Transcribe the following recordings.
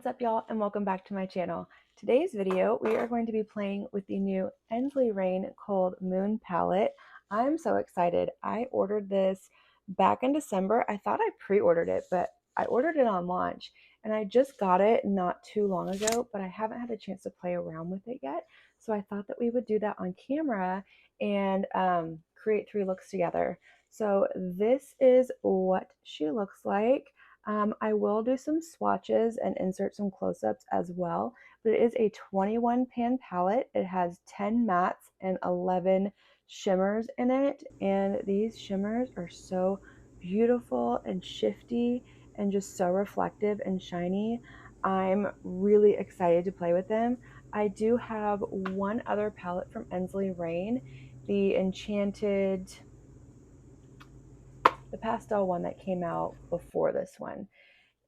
What's up, y'all, and welcome back to my channel. Today's video, we are going to be playing with the new Ensley Rain Cold Moon palette. I'm so excited. I ordered this back in December. I thought I pre-ordered it, but I ordered it on launch, and I just got it not too long ago, but I haven't had a chance to play around with it yet. So I thought that we would do that on camera and create 3 looks together. So this is what she looks like. I will do some swatches and insert some close-ups as well, but it is a 21 pan palette. It has 10 mattes and 11 shimmers in it, and these shimmers are so beautiful and shifty and just so reflective and shiny. I'm really excited to play with them. I do have one other palette from Ensley Rain, the Enchanted, the pastel one that came out before this one,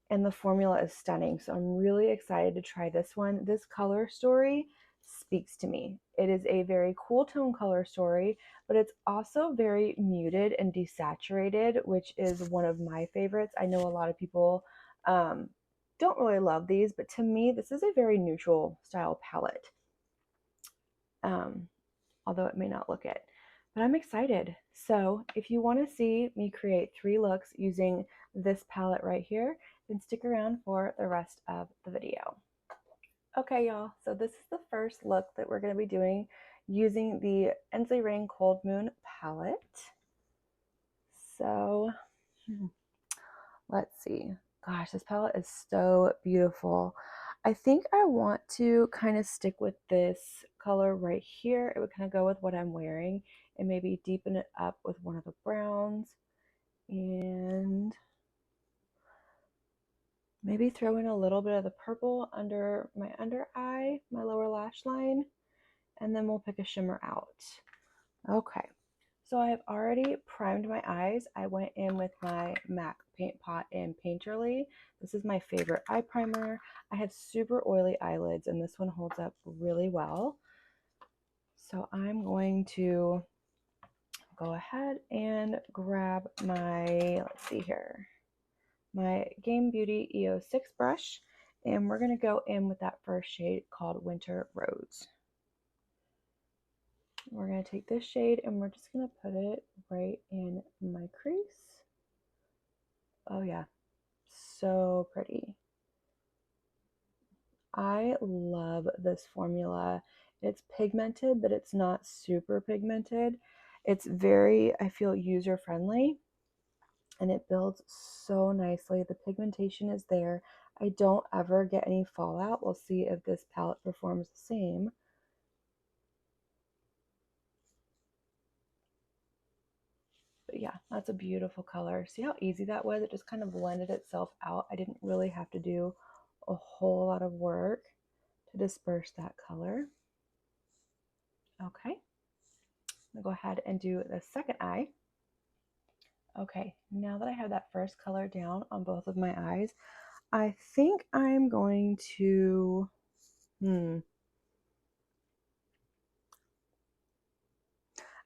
and the formula is stunning. So I'm really excited to try this one. This color story speaks to me. It is a very cool tone color story, but it's also very muted and desaturated, which is one of my favorites. I know a lot of people don't really love these, but to me, this is a very neutral style palette. Although it may not look it. But I'm excited. So if you want to see me create 3 looks using this palette right here, then stick around for the rest of the video. Okay, y'all, so this is the first look that we're going to be doing using the Ensley Rain Cold Moon palette. So let's see. Gosh, this palette is so beautiful. I think I want to kind of stick with this color right here. It would kind of go with what I'm wearing and maybe deepen it up with one of the browns and maybe throw in a little bit of the purple under my under eye, my lower lash line, and then we'll pick a shimmer out. Okay. So I have already primed my eyes. I went in with my MAC Paint Pot in Painterly. This is my favorite eye primer. I have super oily eyelids, and this one holds up really well. So I'm going to go ahead and grab my, let's see here, my Game Beauty EO6 brush, and we're going to go in with that first shade called Winter Rose. We're going to take this shade and we're just going to put it right in my crease. Oh yeah, so pretty. I love this formula. It's pigmented, but it's not super pigmented. It's very, I feel, user-friendly, and it builds so nicely. The pigmentation is there. I don't ever get any fallout. We'll see if this palette performs the same. But yeah, that's a beautiful color. See how easy that was? It just kind of blended itself out. I didn't really have to do a whole lot of work to disperse that color. Okay, I'm gonna go ahead and do the second eye. Okay, now that I have that first color down on both of my eyes, I think I'm going to,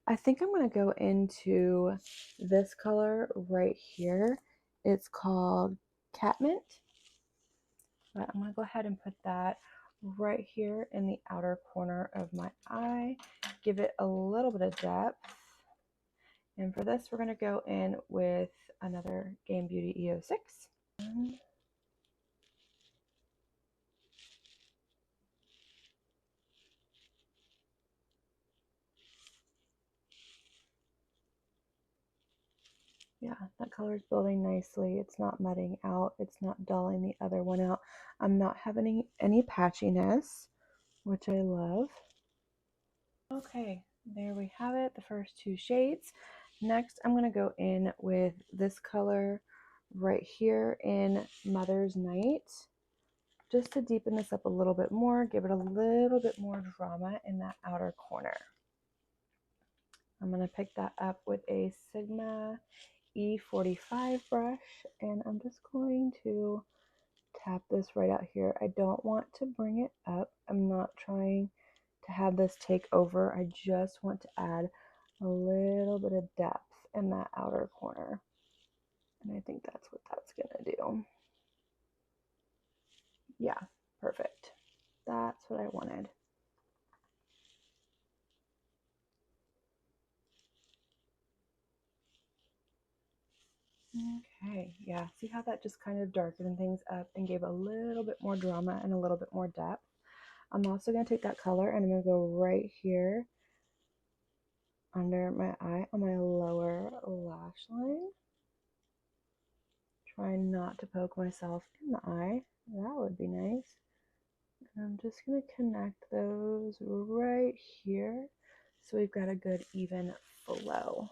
I think I'm going to go into this color right here. It's called Catmint. But I'm going to go ahead and put that right here in the outer corner of my eye. Give it a little bit of depth. And for this, we're going to go in with another Game Beauty EO6. Yeah, that color is building nicely. It's not mudding out. It's not dulling the other one out. I'm not having any patchiness, which I love. Okay, there we have it, the first 2 shades. Next, I'm going to go in with this color right here in Mother's Night, just to deepen this up a little bit more, give it a little bit more drama in that outer corner. I'm going to pick that up with a Sigma E45 brush, and I'm just going to tap this right out here. I don't want to bring it up. I'm not trying to have this take over. I just want to add a little bit of depth in that outer corner. And I think that's what that's going to do. Yeah, perfect. That's what I wanted. Okay, yeah, see how that just kind of darkened things up and gave a little bit more drama and a little bit more depth. I'm also going to take that color and I'm going to go right here under my eye on my lower lash line. Try not to poke myself in the eye. That would be nice. And I'm just going to connect those right here so we've got a good even flow.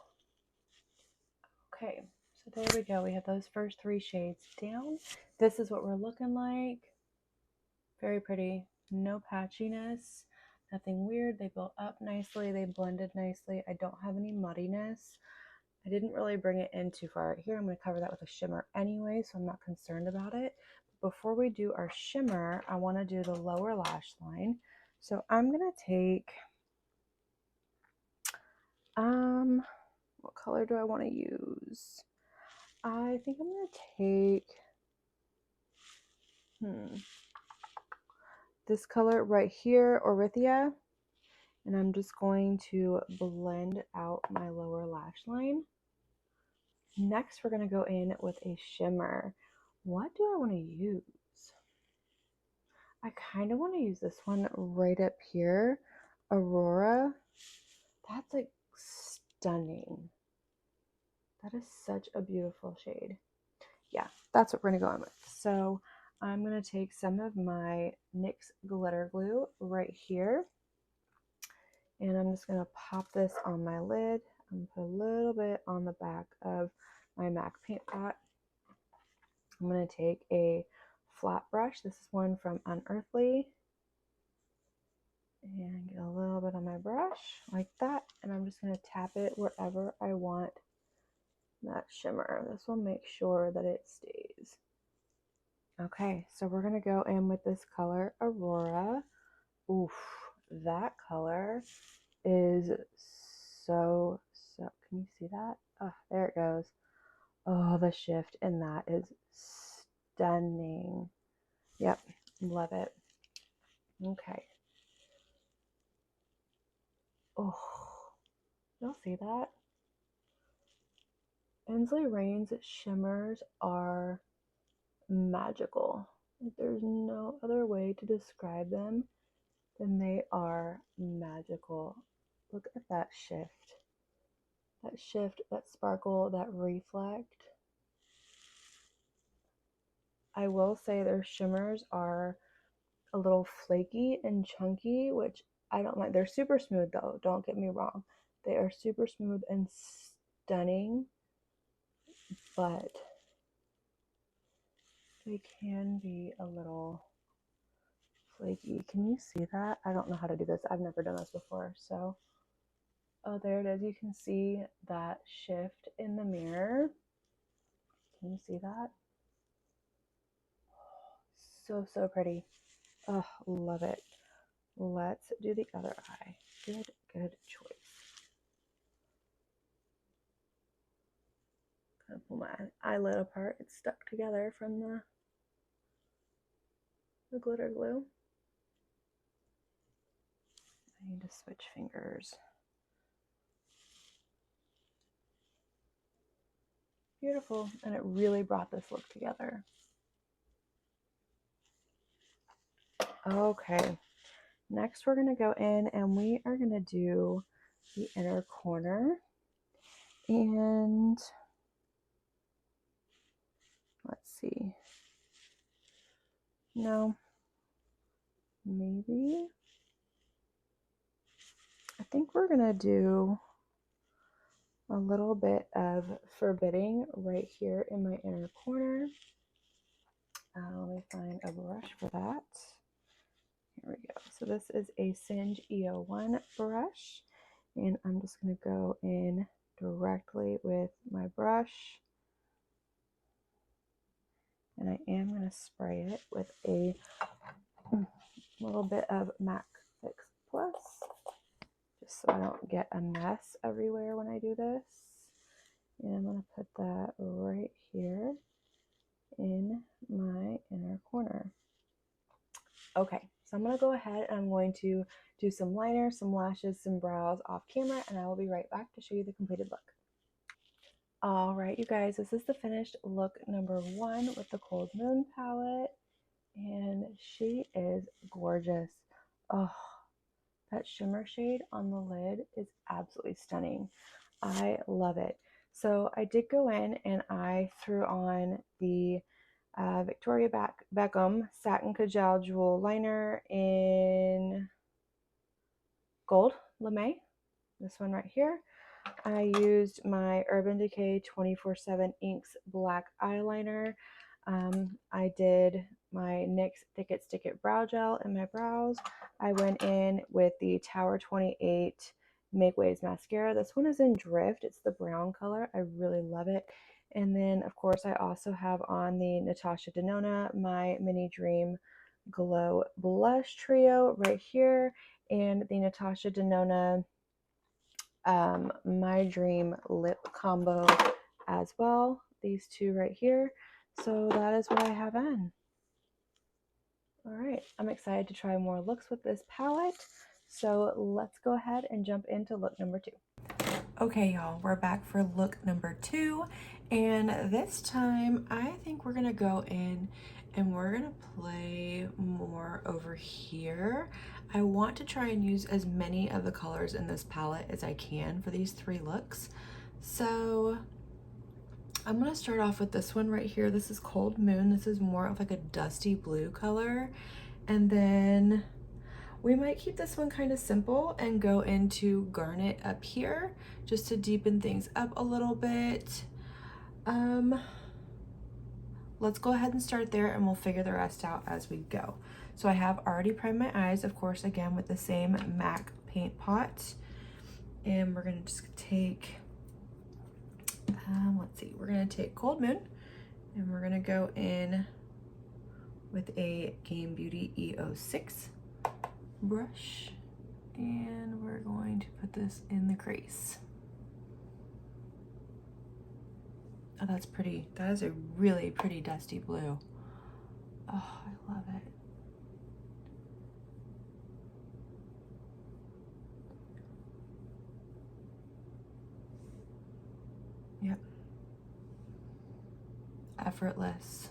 Okay, so there we go. We have those first 3 shades down. This is what we're looking like. Very pretty. No patchiness. Nothing weird. They built up nicely. They blended nicely. I don't have any muddiness. I didn't really bring it in too far right here. I'm going to cover that with a shimmer anyway, so I'm not concerned about it. Before we do our shimmer, I want to do the lower lash line. So I'm going to take, what color do I want to use? I think I'm going to take, this color right here, Orithia, and I'm just going to blend out my lower lash line. Next, we're going to go in with a shimmer. What do I want to use? I kind of want to use this one right up here, Aurora. That's like stunning. That is such a beautiful shade. Yeah, that's what we're going to go in with. So I'm going to take some of my NYX glitter glue right here. And I'm just going to pop this on my lid. I'm going to put a little bit on the back of my MAC paint pot. I'm going to take a flat brush. This is one from Ensley. And get a little bit on my brush like that. And I'm just going to tap it wherever I want that shimmer. This will make sure that it stays. Okay, so we're going to go in with this color, Aurora. Oof, that color is so, can you see that? Oh, there it goes. Oh, the shift in that is stunning. Yep, love it. Okay. Oh, you'll see that? Ensley Rain's shimmers are magical. There's no other way to describe them than they are magical. Look at that shift. That shift, that sparkle, that reflect. I will say their shimmers are a little flaky and chunky, which I don't like. They're super smooth though, don't get me wrong. They are super smooth and stunning, but they can be a little flaky. Can you see that? I don't know how to do this. I've never done this before. So, oh, there it is. You can see that shift in the mirror. Can you see that? So, so pretty. Oh, love it. Let's do the other eye. Good, good choice. Gonna pull my eyelid apart. It's stuck together from the glitter glue. I need to switch fingers. Beautiful, and it really brought this look together. Okay, next we're gonna go in and we are gonna do the inner corner. And let's see. No, maybe. I think we're gonna do a little bit of forbidding right here in my inner corner. Let me find a brush for that. Here we go. So this is a Singe EO1 brush, and I'm just going to go in directly with my brush, and I am going to spray it with a little bit of MAC Fix Plus, just so I don't get a mess everywhere when I do this. And I'm going to put that right here in my inner corner. Okay, so I'm gonna go ahead and I'm going to do some liner, some lashes, some brows off camera, and I will be right back to show you the completed look. All right, you guys, this is the finished look number 1 with the Cold Moon palette, and she is gorgeous. Oh, that shimmer shade on the lid is absolutely stunning. I love it. So I did go in and I threw on the Victoria Beckham Satin Kajal Jewel Liner in Gold Lame, this one right here. I used my Urban Decay 24/7 Inks black eyeliner. I did my NYX Thick It Stick It brow gel in my brows. I went in with the Tower 28 Make Waves mascara. This one is in Drift. It's the brown color. I really love it. And then, of course, I also have on the Natasha Denona My Mini Dream Glow Blush Trio right here, and the Natasha Denona My Dream Lip Combo as well. These two right here. So that is what I have on. All right, I'm excited to try more looks with this palette. So let's go ahead and jump into look number 2. Okay, y'all, we're back for look number 2. And this time, I think we're gonna go in and we're gonna play more over here. I want to try and use as many of the colors in this palette as I can for these 3 looks. So I'm gonna start off with this one right here. This is Cold Moon. This is more of like a dusty blue color. And then we might keep this one kind of simple and go into Garnet up here just to deepen things up a little bit. Let's go ahead and start there and we'll figure the rest out as we go. So I have already primed my eyes, of course, again with the same MAC paint pot. And we're gonna just take, let's see, we're gonna take Cold Moon and we're gonna go in with a Game Beauty EO6 brush, and we're going to put this in the crease. Oh, that's pretty. That is a really pretty dusty blue. Oh, I love it. Yep. Effortless.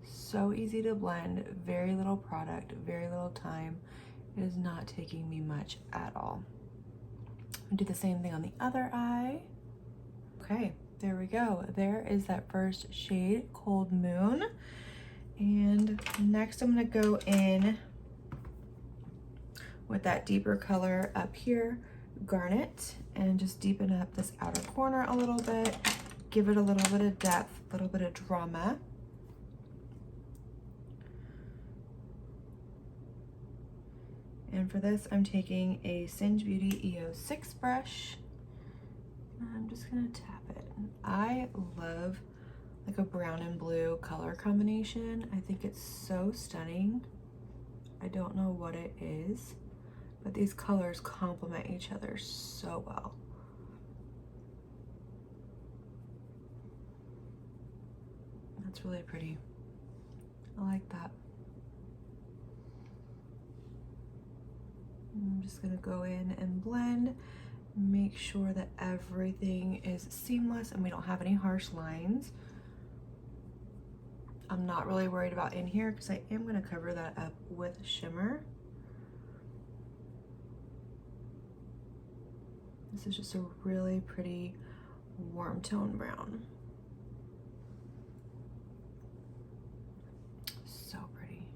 So easy to blend, very little product, very little time. It is not taking me much at all. I'll do the same thing on the other eye. Okay, there we go. There is that first shade, Cold Moon. And next I'm gonna go in with that deeper color up here, Garnet, and just deepen up this outer corner a little bit, give it a little bit of depth, a little bit of drama. And for this, I'm taking a Singe Beauty EO6 brush. I'm just gonna tap it. I love like a brown and blue color combination. I think it's so stunning. I don't know what it is, but these colors complement each other so well. That's really pretty. I like that. I'm just gonna go in and blend, make sure that everything is seamless and we don't have any harsh lines. I'm not really worried about in here because I am gonna cover that up with shimmer. This is just a really pretty warm tone brown. So pretty.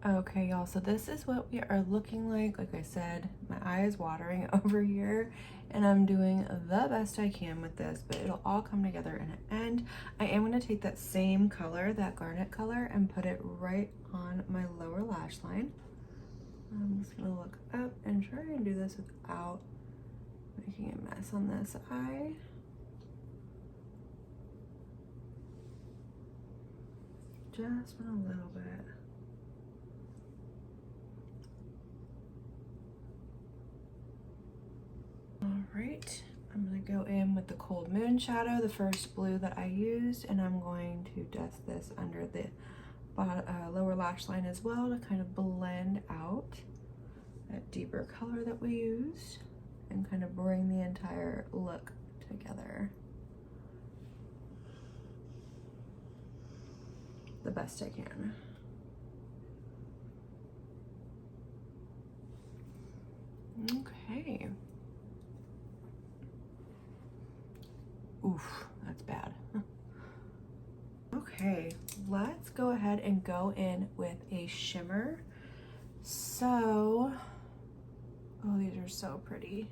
Okay, y'all, so this is what we are looking like. Like I said, my eye is watering over here and I'm doing the best I can with this, but it'll all come together in an end. I am gonna take that same color, that Garnet color, and put it right on my lower lash line. I'm just gonna look up and try and do this without making a mess on this eye. Just a little bit. All right, I'm gonna go in with the Cold Moon shadow, the first blue that I used, and I'm going to dust this under the lower lash line as well to kind of blend out that deeper color that we used and kind of bring the entire look together the best I can. Okay. Oof, that's bad. Okay, let's go ahead and go in with a shimmer. So, oh, these are so pretty.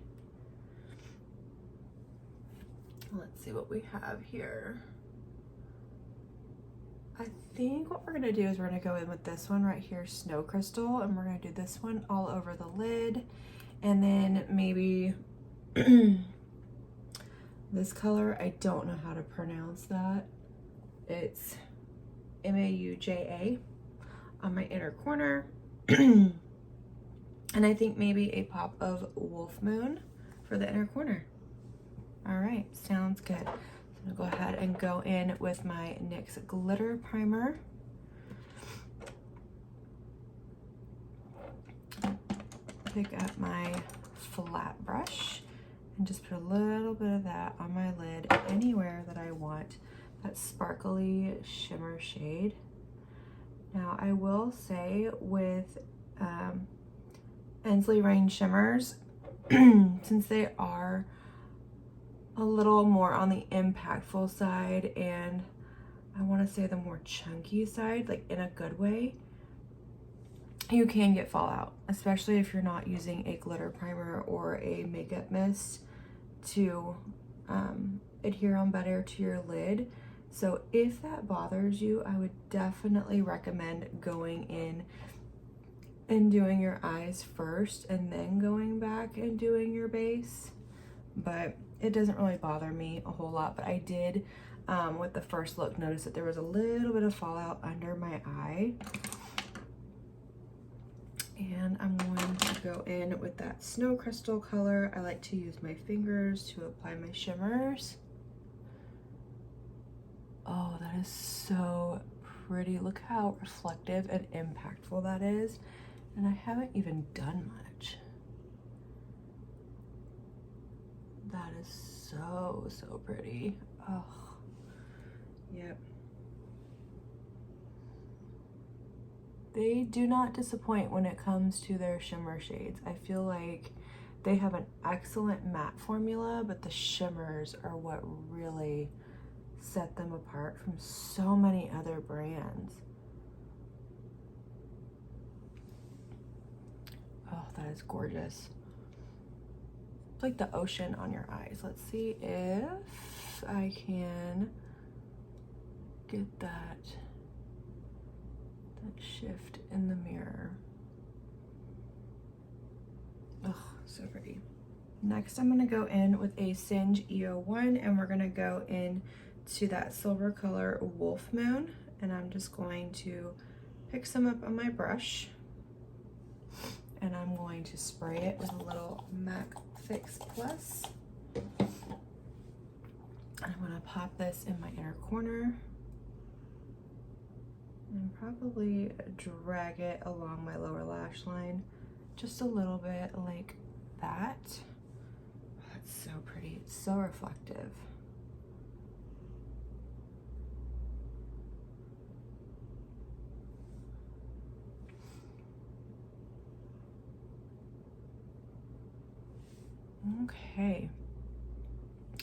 Let's see what we have here. I think what we're gonna do is we're gonna go in with this one right here, Snow Crystal, and we're gonna do this one all over the lid. And then maybe this color, I don't know how to pronounce that. It's Mauja on my inner corner. And I think maybe a pop of Wolf Moon for the inner corner. All right, sounds good. So I'm gonna go ahead and go in with my NYX glitter primer. Pick up my flat brush and just put a little bit of that on my lid anywhere that I want that sparkly shimmer shade. Now I will say with Ensley Rain shimmers, since they are a little more on the impactful side and I want to say the more chunky side, like in a good way, you can get fallout, especially if you're not using a glitter primer or a makeup mist to adhere on better to your lid. So if that bothers you, I would definitely recommend going in and doing your eyes first and then going back and doing your base. But it doesn't really bother me a whole lot, but I did with the first look notice that there was a little bit of fallout under my eye. And I'm going to go in with that Snow Crystal color. I like to use my fingers to apply my shimmers. Oh, that is so pretty. Look how reflective and impactful that is. And I haven't even done much. That is so, so pretty. Oh, yep. They do not disappoint when it comes to their shimmer shades. I feel like they have an excellent matte formula, but the shimmers are what really set them apart from so many other brands. Oh, that is gorgeous. It's like the ocean on your eyes. Let's see if I can get that shift in the mirror. Oh, so pretty. Next, I'm gonna go in with a Singe EO1 and we're gonna go in to that silver color Wolf Moon. And I'm just going to pick some up on my brush and I'm going to spray it with a little MAC Fix Plus. And I'm gonna pop this in my inner corner and probably drag it along my lower lash line just a little bit like that. Oh, that's so pretty. It's so reflective. Okay.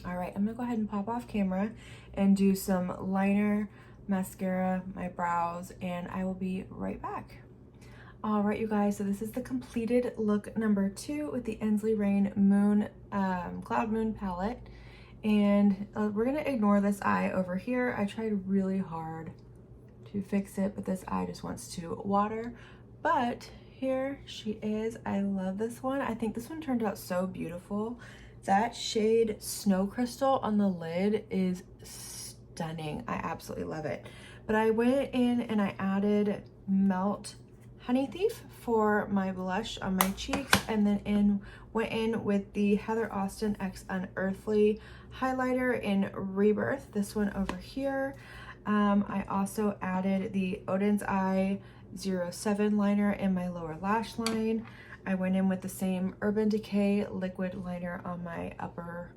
All right, I'm gonna go ahead and pop off camera and do some liner, mascara, my brows, and I will be right back. All right, you guys, so this is the completed look number 2 with the Ensley Rain Moon Cloud Moon palette. And we're gonna ignore this eye over here. I tried really hard to fix it, but this eye just wants to water. But here she is. I love this one. I think this one turned out so beautiful. That shade Snow Crystal on the lid is stunning. I absolutely love it. But I went in and I added Melt Honey Thief for my blush on my cheeks, and then went in with the Heather Austin X Unearthly highlighter in Rebirth, this one over here. I also added the Odin's Eye 07 liner in my lower lash line. I went in with the same Urban Decay liquid liner on my upper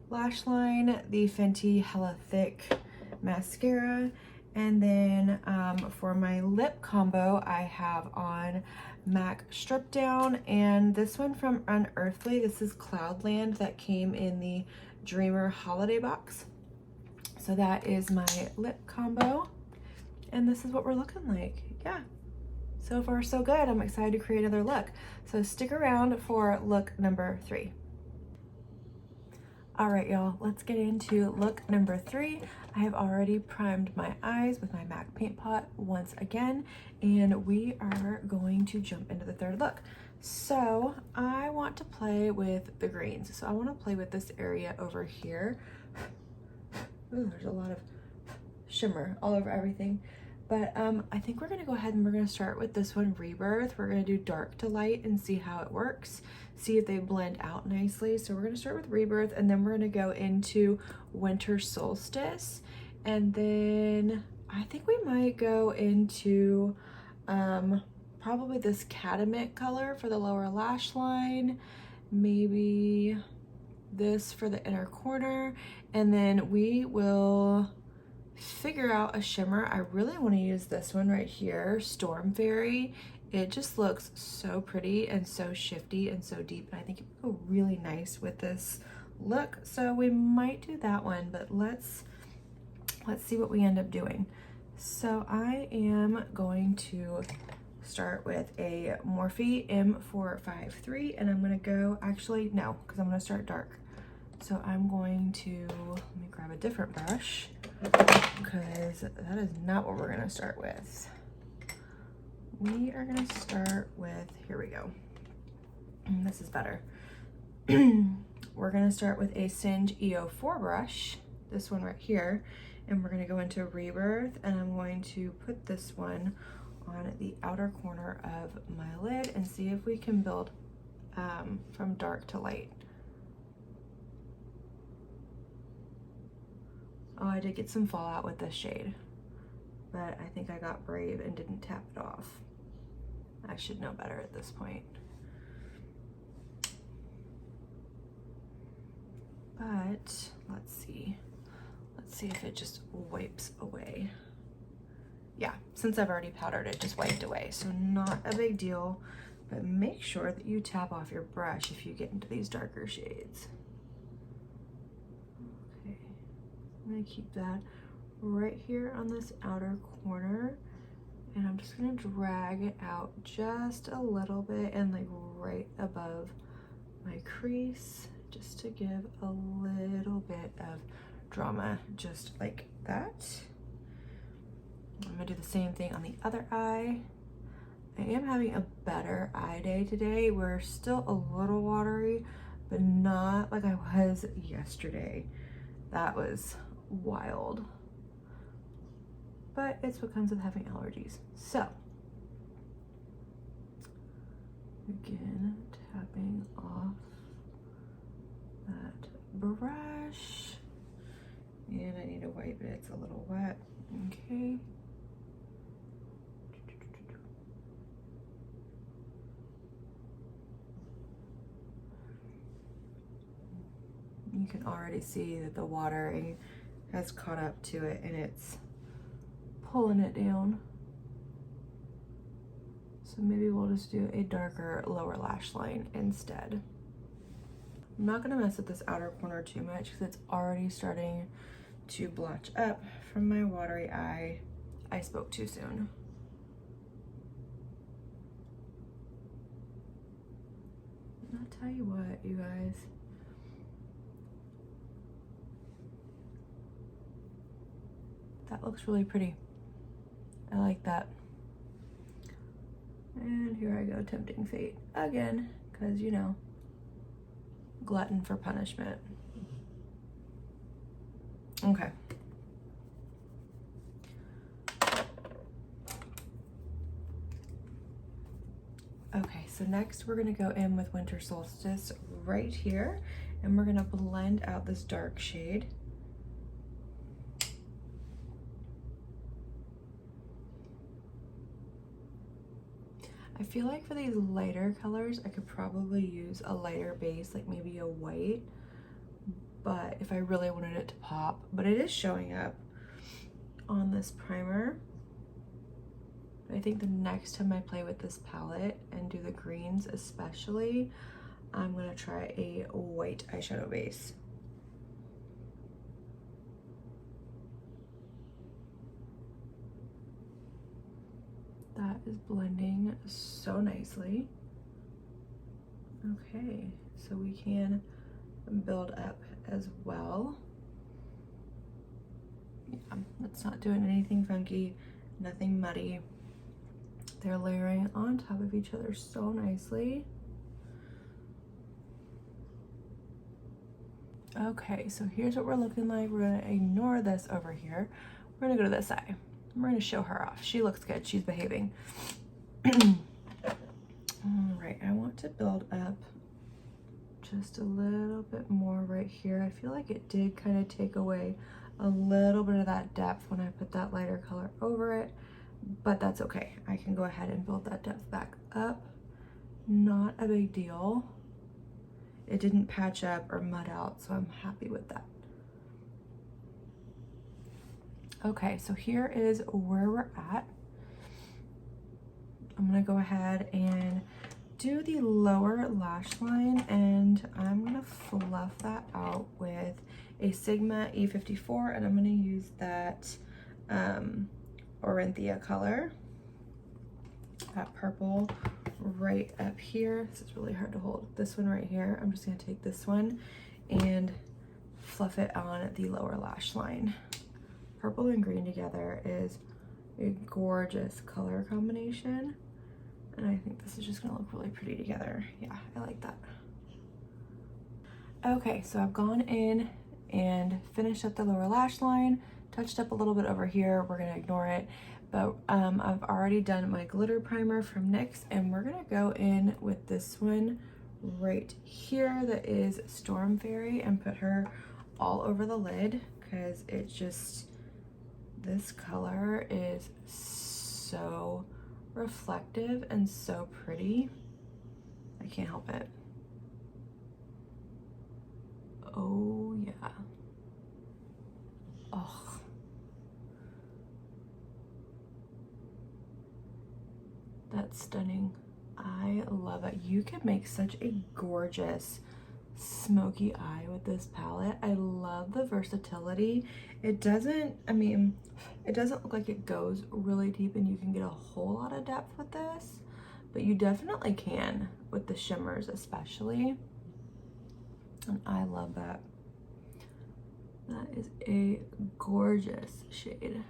lash line, the Fenty Hella Thick mascara, and then for my lip combo, I have on MAC Strip Down, and this one from Unearthly. This is Cloudland that came in the Dreamer holiday box. So that is my lip combo, and this is what we're looking like. Yeah, so far so good. I'm excited to create another look. So stick around for look number 3. All right, y'all, let's get into look number 3. I have already primed my eyes with my MAC Paint Pot once again, and we are going to jump into the third look. So I want to play with the greens. So I want to play with this area over here. Ooh, there's a lot of shimmer all over everything. But I think we're gonna go ahead and we're gonna start with this one, Rebirth. We're gonna do dark to light and see how it works, see if they blend out nicely. So we're gonna start with Rebirth, and then we're gonna go into Winter Solstice. And then I think we might go into probably this Catamite color for the lower lash line, maybe this for the inner corner, and then we will figure out a shimmer. I really want to use this one right here, Storm Fairy. It just looks so pretty and so shifty and so deep, and I think it would go really nice with this look. So we might do that one, but let's see what we end up doing. So I am going to start with a Morphe M453, and I'm going to go, actually no, because I'm going to start dark. So I'm going to, let me grab a different brush, because that is not what we're going to start with. We are going to start with, here we go. This is better. We're going to start with a Singe EO4 brush, this one right here, and we're going to go into Rebirth, and I'm going to put this one on the outer corner of my lid and see if we can build from dark to light. Oh, I did get some fallout with this shade, but I think I got brave and didn't tap it off. I should know better at this point. But let's see if it just wipes away. Yeah, since I've already powdered it, just wiped away, so not a big deal, but make sure that you tap off your brush if you get into these darker shades. I'm gonna keep that right here on this outer corner, and I'm just gonna drag it out just a little bit and like right above my crease, just to give a little bit of drama, just like that. I'm gonna do the same thing on the other eye. I am having a better eye day today. We're still a little watery, but not like I was yesterday. That was wild, but it's what comes with having allergies. So again, tapping off that brush, and I need to wipe it, it's a little wet. Okay, you can already see that the watering has caught up to it and it's pulling it down. So maybe we'll just do a darker lower lash line instead. I'm not gonna mess with this outer corner too much because it's already starting to blotch up from my watery eye. I spoke too soon. I'll tell you what, you guys. That looks really pretty. I like that. And here I go, tempting fate again, because you know, glutton for punishment. Okay. Okay, so next we're gonna go in with Winter Solstice right here, and we're gonna blend out this dark shade. I feel like for these lighter colors, I could probably use a lighter base, like maybe a white, but if I really wanted it to pop, but it is showing up on this primer. I think the next time I play with this palette and do the greens especially, I'm gonna try a white eyeshadow base. That is blending so nicely. Okay, so we can build up as well. Yeah, it's not doing anything funky, nothing muddy. They're layering on top of each other so nicely. Okay, so here's what we're looking like. We're gonna ignore this over here. We're gonna go to this side. We're gonna show her off. She looks good, she's behaving. All right, I want to build up just a little bit more right here. I feel like it did kind of take away a little bit of that depth when I put that lighter color over it, but that's okay. I can go ahead and build that depth back up. Not a big deal. It didn't patch up or mud out, so I'm happy with that. Okay, so here is where we're at. I'm gonna go ahead and do the lower lash line, and I'm gonna fluff that out with a Sigma E54, and I'm gonna use that Orinthia color, that purple right up here. This is really hard to hold. This one right here, I'm just gonna take this one and fluff it on the lower lash line. Purple and green together is a gorgeous color combination, and I think this is just gonna look really pretty together. Yeah, I like that. Okay, so I've gone in and finished up the lower lash line, touched up a little bit over here. We're gonna ignore it, but I've already done my glitter primer from NYX, and we're gonna go in with this one right here that is Storm Fairy and put her all over the lid, because it's just, this color is so reflective and so pretty. I can't help it. Oh yeah. Oh. That's stunning. I love it. You could make such a gorgeous smoky eye with this palette. I love the versatility. It doesn't, I mean, it doesn't look like it goes really deep and you can get a whole lot of depth with this, but you definitely can with the shimmers especially. And I love that. That is a gorgeous shade.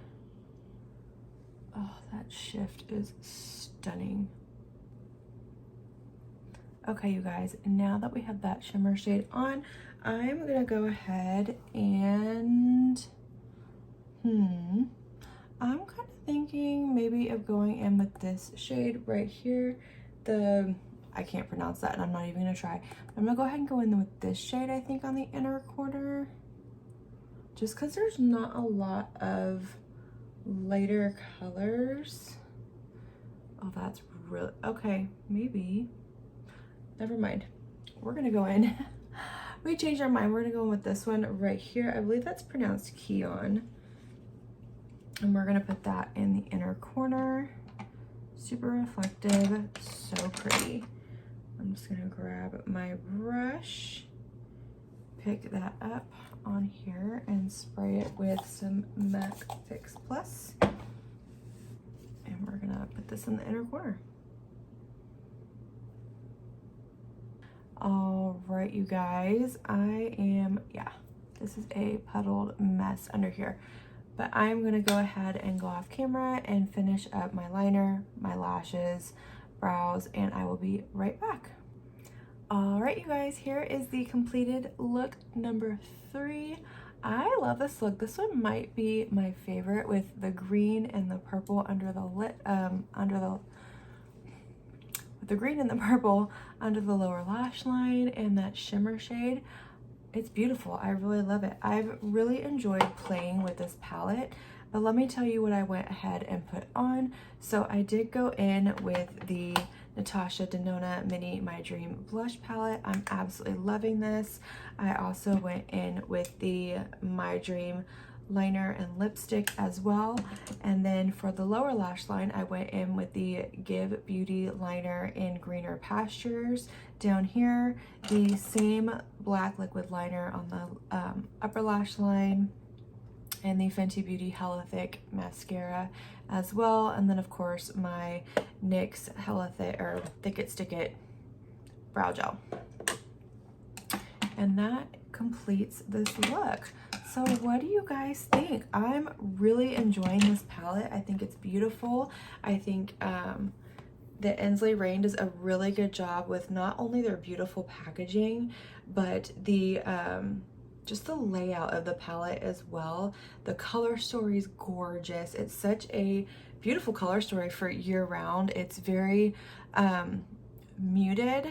Oh, that shift is stunning. Okay, you guys, now that we have that shimmer shade on, I'm gonna go ahead and, I'm kind of thinking maybe of going in with this shade right here. I can't pronounce that and I'm not even gonna try. I'm gonna go ahead and go in with this shade, I think, on the inner corner. Just because there's not a lot of lighter colors. Oh, that's really, okay, maybe. Never mind. We're gonna go in. We changed our mind. We're gonna go in with this one right here. I believe that's pronounced Keon. And we're gonna put that in the inner corner. Super reflective, so pretty. I'm just gonna grab my brush, pick that up on here and spray it with some MAC Fix Plus. And we're gonna put this in the inner corner. All right, you guys, this is a puddled mess under here, but I'm gonna go ahead and go off camera and finish up my liner, my lashes, brows, and I will be right back. All right, you guys, here is the completed look number 3. I love this look. This one might be my favorite, with the green and the purple under the lip, the green and the purple under the lower lash line, and that shimmer shade. It's beautiful. I really love it. I've really enjoyed playing with this palette, but let me tell you what I went ahead and put on. So I did go in with the Natasha Denona Mini My Dream Blush Palette. I'm absolutely loving this. I also went in with the My Dream liner and lipstick as well. And then for the lower lash line, I went in with the Give Beauty liner in Greener Pastures. Down here, the same black liquid liner on the upper lash line, and the Fenty Beauty Hella Thick mascara as well. And then of course my NYX Hella Thick or Thick It Stick It brow gel. And that completes this look. So what do you guys think? I'm really enjoying this palette. I think it's beautiful. I think the Ensley Rain does a really good job with not only their beautiful packaging, but the just the layout of the palette as well. The color story is gorgeous. It's such a beautiful color story for year round. It's very muted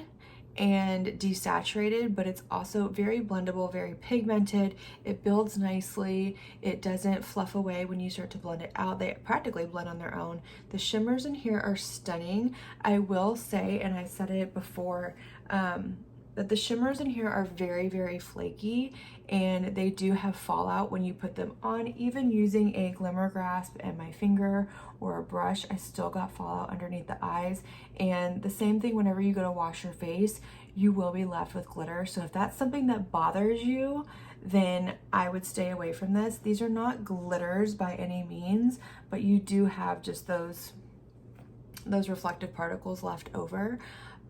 and desaturated, but it's also very blendable, very pigmented. It builds nicely. It doesn't fluff away when you start to blend it out. They practically blend on their own. The shimmers in here are stunning. I will say, and I said it before, that the shimmers in here are very, very flaky, and they do have fallout when you put them on. Even using a glimmer grasp and my finger or a brush, I still got fallout underneath the eyes. And the same thing whenever you go to wash your face, you will be left with glitter. So if that's something that bothers you, then I would stay away from this. These are not glitters by any means, but you do have just those reflective particles left over.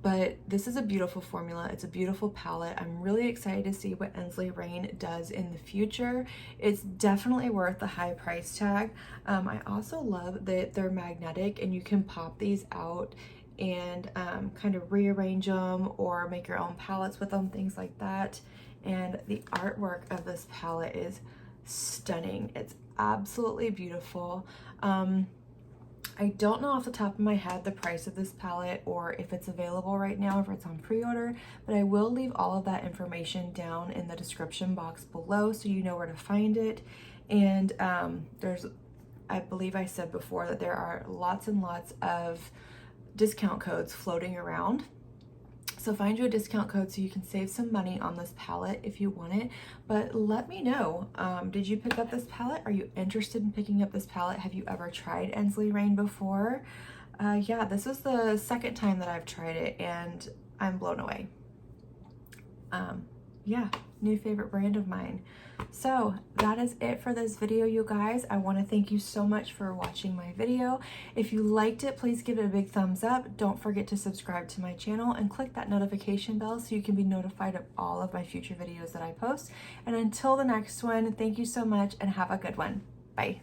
But this is a beautiful formula. It's a beautiful palette. I'm really excited to see what Ensley Rain does in the future. It's definitely worth the high price tag. I also love that they're magnetic and you can pop these out and kind of rearrange them or make your own palettes with them, things like that. And the artwork of this palette is stunning. It's absolutely beautiful. I don't know off the top of my head the price of this palette or if it's available right now, if it's on pre-order, but I will leave all of that information down in the description box below so you know where to find it. And I believe I said before that there are lots and lots of discount codes floating around. So find you a discount code so you can save some money on this palette if you want it. But let me know, did you pick up this palette? Are you interested in picking up this palette? Have you ever tried Ensley Rain before? Yeah, this is the second time that I've tried it and I'm blown away. Yeah, new favorite brand of mine. So that is it for this video, you guys. I want to thank you so much for watching my video. If you liked it, please give it a big thumbs up. Don't forget to subscribe to my channel and click that notification bell so you can be notified of all of my future videos that I post. And until the next one, thank you so much and have a good one. Bye.